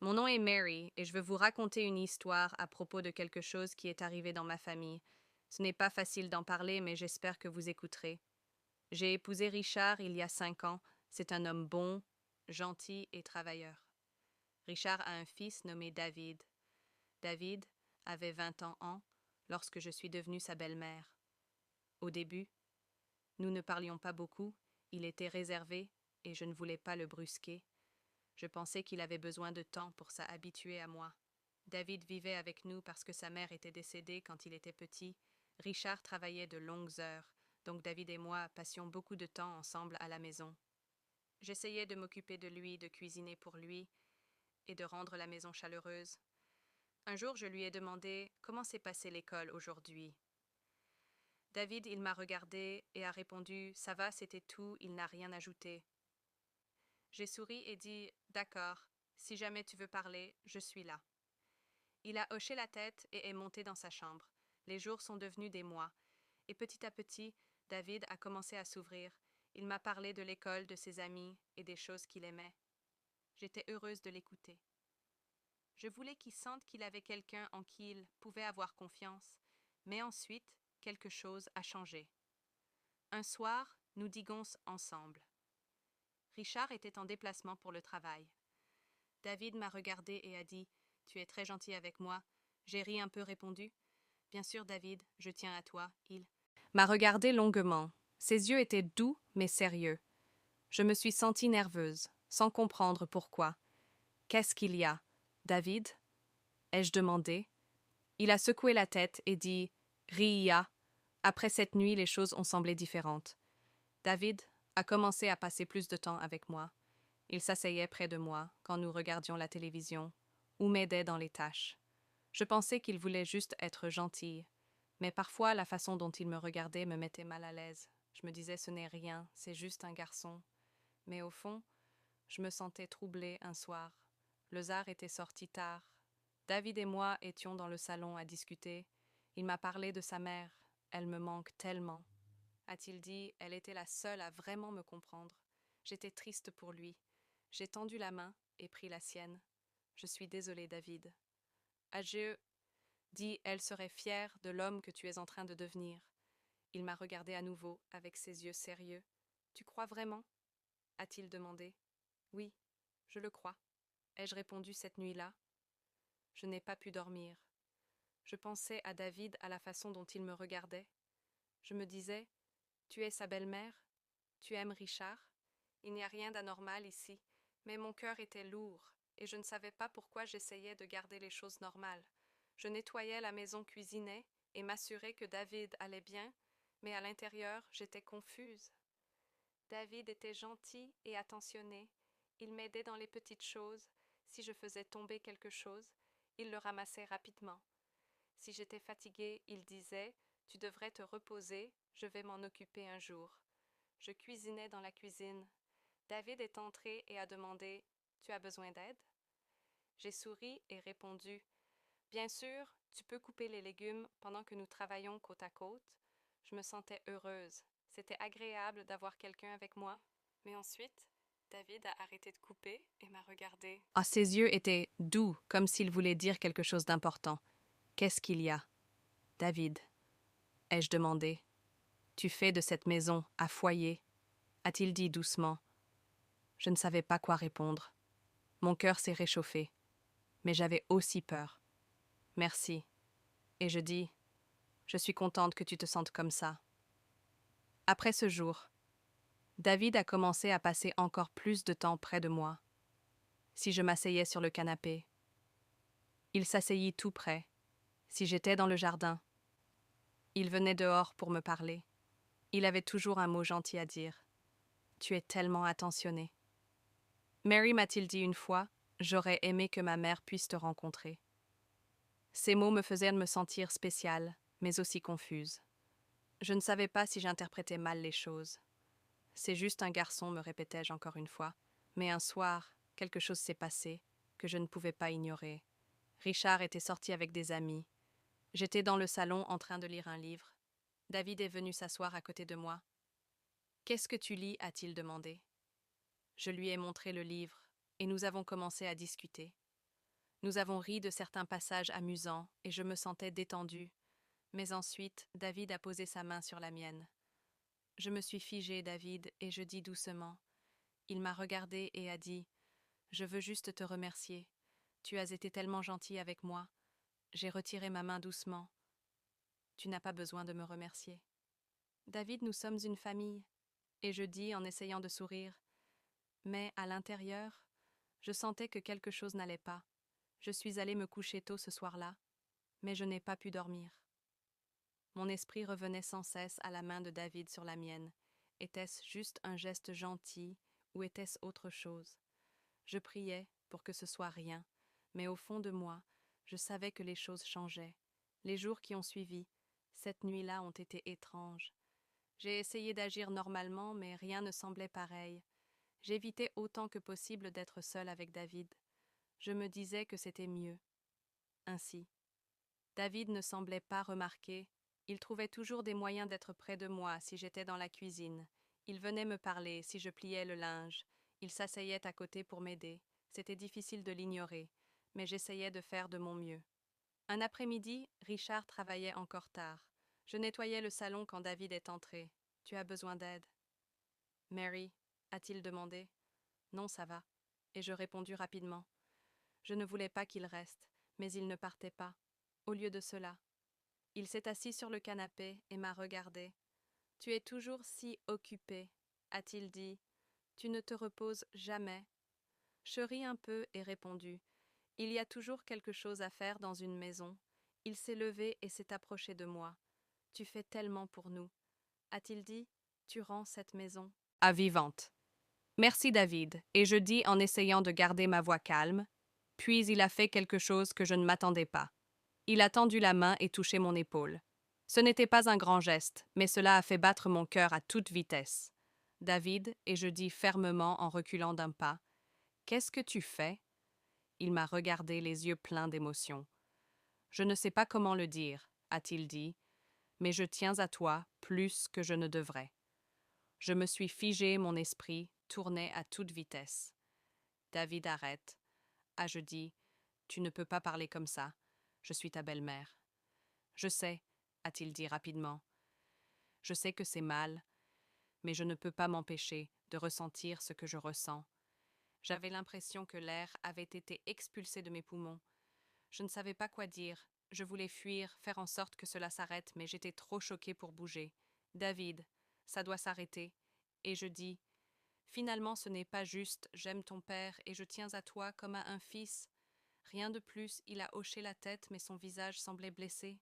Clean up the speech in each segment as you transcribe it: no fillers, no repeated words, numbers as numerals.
Mon nom est Mary et je veux vous raconter une histoire à propos de quelque chose qui est arrivé dans ma famille. Ce n'est pas facile d'en parler, mais j'espère que vous écouterez. J'ai épousé Richard il y a 5 ans. C'est un homme bon, gentil et travailleur. Richard a un fils nommé David. David avait 20 ans lorsque je suis devenue sa belle-mère. Au début, nous ne parlions pas beaucoup, il était réservé et je ne voulais pas le brusquer. Je pensais qu'il avait besoin de temps pour s'habituer à moi. David vivait avec nous parce que sa mère était décédée quand il était petit. Richard travaillait de longues heures, donc David et moi passions beaucoup de temps ensemble à la maison. J'essayais de m'occuper de lui, de cuisiner pour lui et de rendre la maison chaleureuse. Un jour, je lui ai demandé comment s'est passée l'école aujourd'hui. David, il m'a regardé et a répondu « Ça va, c'était tout, il n'a rien ajouté ». J'ai souri et dit « D'accord, si jamais tu veux parler, je suis là ». Il a hoché la tête et est monté dans sa chambre. Les jours sont devenus des mois. Et petit à petit, David a commencé à s'ouvrir. Il m'a parlé de l'école, de ses amis et des choses qu'il aimait. J'étais heureuse de l'écouter. Je voulais qu'il sente qu'il avait quelqu'un en qui il pouvait avoir confiance. Mais ensuite, quelque chose a changé. Un soir, nous dînons ensemble. Richard était en déplacement pour le travail. David m'a regardé et a dit « Tu es très gentil avec moi ». J'ai ri un peu répondu « Bien sûr, David, je tiens à toi, il… » m'a regardé longuement. Ses yeux étaient doux mais sérieux. Je me suis sentie nerveuse, sans comprendre pourquoi. « Qu'est-ce qu'il y a, David ?» ai-je demandé. Il a secoué la tête et dit « Ria ». Après cette nuit, les choses ont semblé différentes. David a commencé à passer plus de temps avec moi. Il s'asseyait près de moi quand nous regardions la télévision ou m'aidait dans les tâches. Je pensais qu'il voulait juste être gentil, mais parfois la façon dont il me regardait me mettait mal à l'aise. Je me disais ce n'est rien, c'est juste un garçon. Mais au fond, je me sentais troublée un soir. Le tsar était sorti tard. David et moi étions dans le salon à discuter. Il m'a parlé de sa mère. Elle me manque tellement. A-t-il dit, elle était la seule à vraiment me comprendre. J'étais triste pour lui. J'ai tendu la main et pris la sienne. Je suis désolée, David. Adieu, dit, elle serait fière de l'homme que tu es en train de devenir. Il m'a regardé à nouveau avec ses yeux sérieux. Tu crois vraiment? A-t-il demandé. Oui, je le crois. Ai-je répondu cette nuit-là? Je n'ai pas pu dormir. Je pensais à David à la façon dont il me regardait. Je me disais, tu es sa belle-mère? Tu aimes Richard? Il n'y a rien d'anormal ici, mais mon cœur était lourd, et je ne savais pas pourquoi j'essayais de garder les choses normales. Je nettoyais la maison, cuisinais, et m'assurais que David allait bien, mais à l'intérieur, j'étais confuse. David était gentil et attentionné. Il m'aidait dans les petites choses. Si je faisais tomber quelque chose, il le ramassait rapidement. Si j'étais fatiguée, il disait « Tu devrais te reposer, je vais m'en occuper un jour ». Je cuisinais dans la cuisine. David est entré et a demandé « Tu as besoin d'aide ?» J'ai souri et répondu « Bien sûr, tu peux couper les légumes pendant que nous travaillons côte à côte. » Je me sentais heureuse. C'était agréable d'avoir quelqu'un avec moi. Mais ensuite, David a arrêté de couper et m'a regardé. Ah, ses yeux étaient doux, comme s'il voulait dire quelque chose d'important. Qu'est-ce qu'il y a, David? Ai-je demandé. Tu fais de cette maison un foyer, a-t-il dit doucement. Je ne savais pas quoi répondre. Mon cœur s'est réchauffé, mais j'avais aussi peur. Merci. Et je dis, je suis contente que tu te sentes comme ça. Après ce jour, David a commencé à passer encore plus de temps près de moi. Si je m'asseyais sur le canapé, il s'asseyit tout près. Si j'étais dans le jardin, il venait dehors pour me parler. Il avait toujours un mot gentil à dire. Tu es tellement attentionné. Mary m'a-t-il dit une fois, j'aurais aimé que ma mère puisse te rencontrer. Ces mots me faisaient me sentir spéciale, mais aussi confuse. Je ne savais pas si j'interprétais mal les choses. C'est juste un garçon, me répétais-je encore une fois. Mais un soir, quelque chose s'est passé, que je ne pouvais pas ignorer. Richard était sorti avec des amis. J'étais dans le salon en train de lire un livre. David est venu s'asseoir à côté de moi. « Qu'est-ce que tu lis ?» a-t-il demandé. Je lui ai montré le livre, et nous avons commencé à discuter. Nous avons ri de certains passages amusants et je me sentais détendue. Mais ensuite, David a posé sa main sur la mienne. Je me suis figée, David, et je dis doucement. Il m'a regardé et a dit « Je veux juste te remercier. Tu as été tellement gentil avec moi. » J'ai retiré ma main doucement. « Tu n'as pas besoin de me remercier. » David, nous sommes une famille. Et je dis en essayant de sourire. Mais à l'intérieur, je sentais que quelque chose n'allait pas. Je suis allée me coucher tôt ce soir-là, mais je n'ai pas pu dormir. Mon esprit revenait sans cesse à la main de David sur la mienne. Était-ce juste un geste gentil ou était-ce autre chose? Je priais pour que ce soit rien, mais au fond de moi, je savais que les choses changeaient. Les jours qui ont suivi, cette nuit-là ont été étranges. J'ai essayé d'agir normalement, mais rien ne semblait pareil. J'évitais autant que possible d'être seule avec David. Je me disais que c'était mieux. Ainsi. David ne semblait pas remarquer. Il trouvait toujours des moyens d'être près de moi si j'étais dans la cuisine. Il venait me parler si je pliais le linge. Il s'asseyait à côté pour m'aider. C'était difficile de l'ignorer, mais j'essayais de faire de mon mieux. Un après-midi, Richard travaillait encore tard. Je nettoyais le salon quand David est entré. « Tu as besoin d'aide ?»« Mary ?» a-t-il demandé. « Non, ça va. » Et je répondis rapidement. Je ne voulais pas qu'il reste, mais il ne partait pas. Au lieu de cela, il s'est assis sur le canapé et m'a regardé. « Tu es toujours si occupé, » a-t-il dit. « Tu ne te reposes jamais. » Je ris un peu et répondis. « Il y a toujours quelque chose à faire dans une maison. » Il s'est levé et s'est approché de moi. « Tu fais tellement pour nous. » A-t-il dit. « Tu rends cette maison à vivante. » Merci David, et je dis en essayant de garder ma voix calme. Puis il a fait quelque chose que je ne m'attendais pas. Il a tendu la main et touché mon épaule. Ce n'était pas un grand geste, mais cela a fait battre mon cœur à toute vitesse. David, et je dis fermement en reculant d'un pas, « Qu'est-ce que tu fais ?» Il m'a regardé les yeux pleins d'émotion. « Je ne sais pas comment le dire, » a-t-il dit, « mais je tiens à toi plus que je ne devrais. » Je me suis figé, mon esprit tournait à toute vitesse. David arrête. Ah, je dis, « Tu ne peux pas parler comme ça. Je suis ta belle-mère. » Je sais, a-t-il dit rapidement. Je sais que c'est mal, mais je ne peux pas m'empêcher de ressentir ce que je ressens. J'avais l'impression que l'air avait été expulsé de mes poumons. Je ne savais pas quoi dire. Je voulais fuir, faire en sorte que cela s'arrête, mais j'étais trop choquée pour bouger. David, ça doit s'arrêter. Et je dis, finalement ce n'est pas juste, j'aime ton père et je tiens à toi comme à un fils. Rien de plus, il a hoché la tête, mais son visage semblait blessé.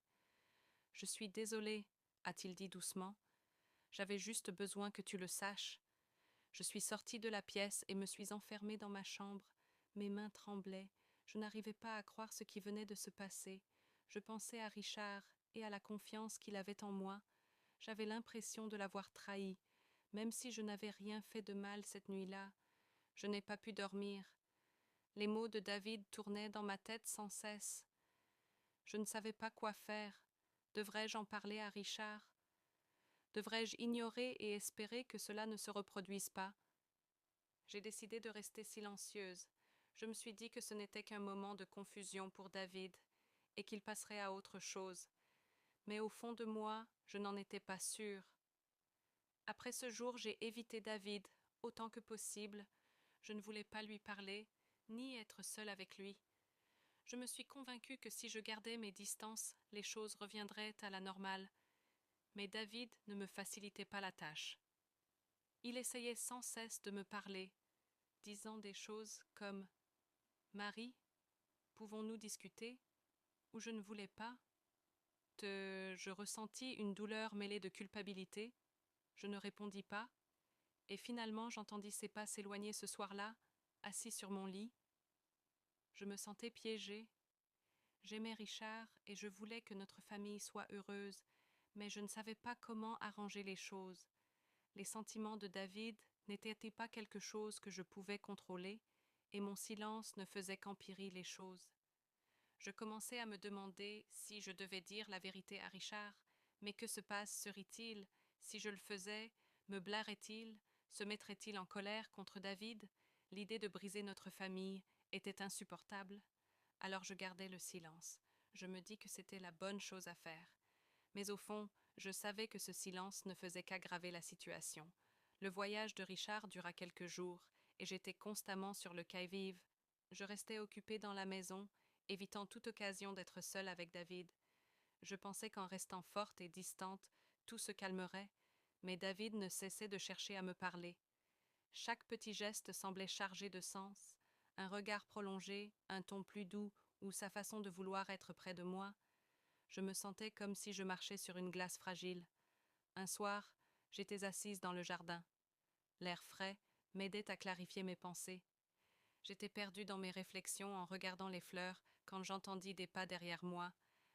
Je suis désolée, a-t-il dit doucement. J'avais juste besoin que tu le saches. Je suis sortie de la pièce et me suis enfermée dans ma chambre. Mes mains tremblaient. Je n'arrivais pas à croire ce qui venait de se passer. Je pensais à Richard et à la confiance qu'il avait en moi. J'avais l'impression de l'avoir trahi, même si je n'avais rien fait de mal cette nuit-là. Je n'ai pas pu dormir. Les mots de David tournaient dans ma tête sans cesse. Je ne savais pas quoi faire. Devrais-je en parler à Richard? Devrais-je ignorer et espérer que cela ne se reproduise pas? J'ai décidé de rester silencieuse. Je me suis dit que ce n'était qu'un moment de confusion pour David et qu'il passerait à autre chose. Mais au fond de moi, je n'en étais pas sûre. Après ce jour, j'ai évité David autant que possible. Je ne voulais pas lui parler, ni être seule avec lui. Je me suis convaincue que si je gardais mes distances, les choses reviendraient à la normale. Mais David ne me facilitait pas la tâche. Il essayait sans cesse de me parler, disant des choses comme « Marie, pouvons-nous discuter ?» ou « Je ne voulais pas ?» Je ressentis une douleur mêlée de culpabilité. Je ne répondis pas, et finalement j'entendis ses pas s'éloigner ce soir-là, assis sur mon lit. Je me sentais piégée. J'aimais Richard et je voulais que notre famille soit heureuse, mais je ne savais pas comment arranger les choses. Les sentiments de David n'étaient pas quelque chose que je pouvais contrôler, et mon silence ne faisait qu'empirer les choses. Je commençais à me demander si je devais dire la vérité à Richard, mais que se passerait-il si je le faisais? Me blairait-il? Se mettrait-il en colère contre David? L'idée de briser notre famille était insupportable. Alors je gardai le silence. Je me dis que c'était la bonne chose à faire. Mais au fond, je savais que ce silence ne faisait qu'aggraver la situation. Le voyage de Richard dura quelques jours, et j'étais constamment sur le qui-vive. Je restais occupée dans la maison, évitant toute occasion d'être seule avec David. Je pensais qu'en restant forte et distante, tout se calmerait, mais David ne cessait de chercher à me parler. Chaque petit geste semblait chargé de sens, un regard prolongé, un ton plus doux, ou sa façon de vouloir être près de moi. Je me sentais comme si je marchais sur une glace fragile. Un soir, j'étais assise dans le jardin. L'air frais m'aidait à clarifier mes pensées. J'étais perdue dans mes réflexions en regardant les fleurs quand j'entendis des pas derrière moi.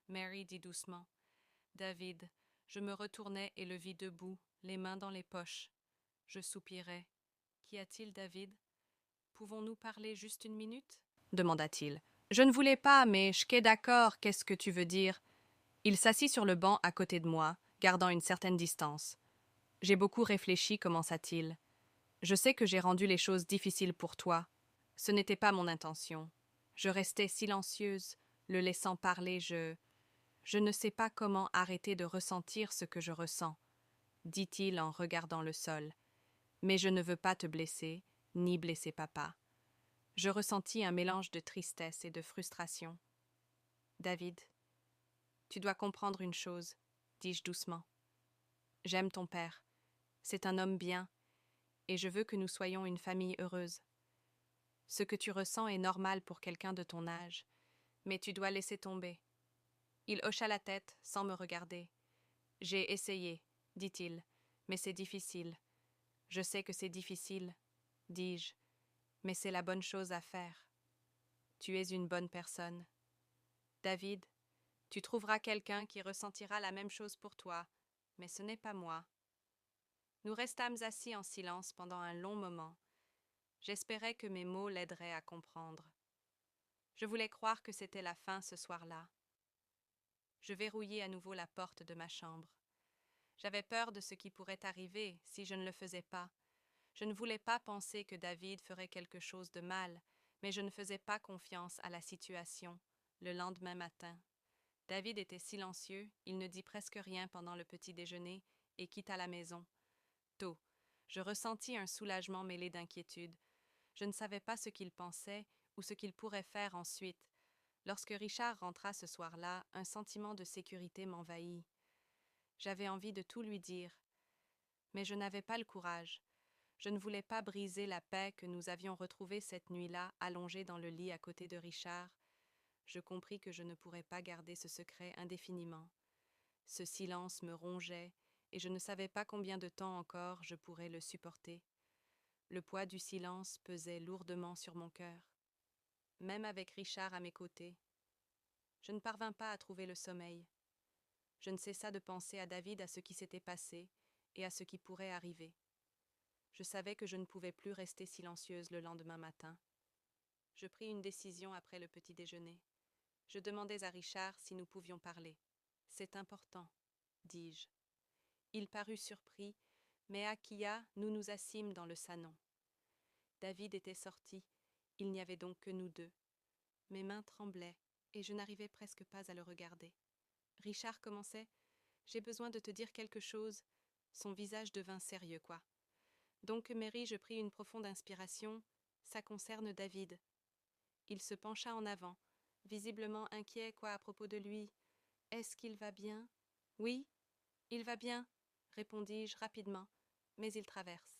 Mary dit doucement: David. Je me retournai et le vis debout, les mains dans les poches. Je soupirai. Qu'y a-t-il, David? Pouvons-nous parler juste une minute? Demanda-t-il. Je ne voulais pas, mais je suis d'accord, qu'est-ce que tu veux dire? Il s'assit sur le banc à côté de moi, gardant une certaine distance. J'ai beaucoup réfléchi, commença-t-il. Je sais que j'ai rendu les choses difficiles pour toi. Ce n'était pas mon intention. Je restais silencieuse, le laissant parler, Je ne sais pas comment arrêter de ressentir ce que je ressens, dit-il en regardant le sol. Mais je ne veux pas te blesser, ni blesser papa. Je ressentis un mélange de tristesse et de frustration. David, tu dois comprendre une chose, dis-je doucement. J'aime ton père. C'est un homme bien, et je veux que nous soyons une famille heureuse. Ce que tu ressens est normal pour quelqu'un de ton âge, mais tu dois laisser tomber. Il hocha la tête sans me regarder. J'ai essayé, dit-il, mais c'est difficile. Je sais que c'est difficile, dis-je, mais c'est la bonne chose à faire. Tu es une bonne personne. David, tu trouveras quelqu'un qui ressentira la même chose pour toi, mais ce n'est pas moi. Nous restâmes assis en silence pendant un long moment. J'espérais que mes mots l'aideraient à comprendre. Je voulais croire que c'était la fin ce soir-là. Je verrouillai à nouveau la porte de ma chambre. J'avais peur de ce qui pourrait arriver si je ne le faisais pas. Je ne voulais pas penser que David ferait quelque chose de mal, mais je ne faisais pas confiance à la situation. Le lendemain matin, David était silencieux, il ne dit presque rien pendant le petit déjeuner et quitta la maison. Tôt, je ressentis un soulagement mêlé d'inquiétude. Je ne savais pas ce qu'il pensait ou ce qu'il pourrait faire ensuite. Lorsque Richard rentra ce soir-là, un sentiment de sécurité m'envahit. J'avais envie de tout lui dire, mais je n'avais pas le courage. Je ne voulais pas briser la paix que nous avions retrouvée cette nuit-là, allongée dans le lit à côté de Richard. Je compris que je ne pourrais pas garder ce secret indéfiniment. Ce silence me rongeait, et je ne savais pas combien de temps encore je pourrais le supporter. Le poids du silence pesait lourdement sur mon cœur. Même avec Richard à mes côtés, je ne parvins pas à trouver le sommeil. Je ne cessa de penser à David, à ce qui s'était passé et à ce qui pourrait arriver. Je savais que je ne pouvais plus rester silencieuse le lendemain matin. Je pris une décision après le petit déjeuner. Je demandai à Richard si nous pouvions parler. « C'est important, dis-je. » Il parut surpris, mais à Kia, nous nous assîmes dans le salon. David était sorti, il n'y avait donc que nous deux. Mes mains tremblaient, et je n'arrivais presque pas à le regarder. Richard commençait: « J'ai besoin de te dire quelque chose. » Son visage devint sérieux, quoi. Donc, Mary, je pris une profonde inspiration. Ça concerne David. Il se pencha en avant, visiblement inquiet, quoi, à propos de lui. Est-ce qu'il va bien? Oui, il va bien, répondis-je rapidement, mais il traverse.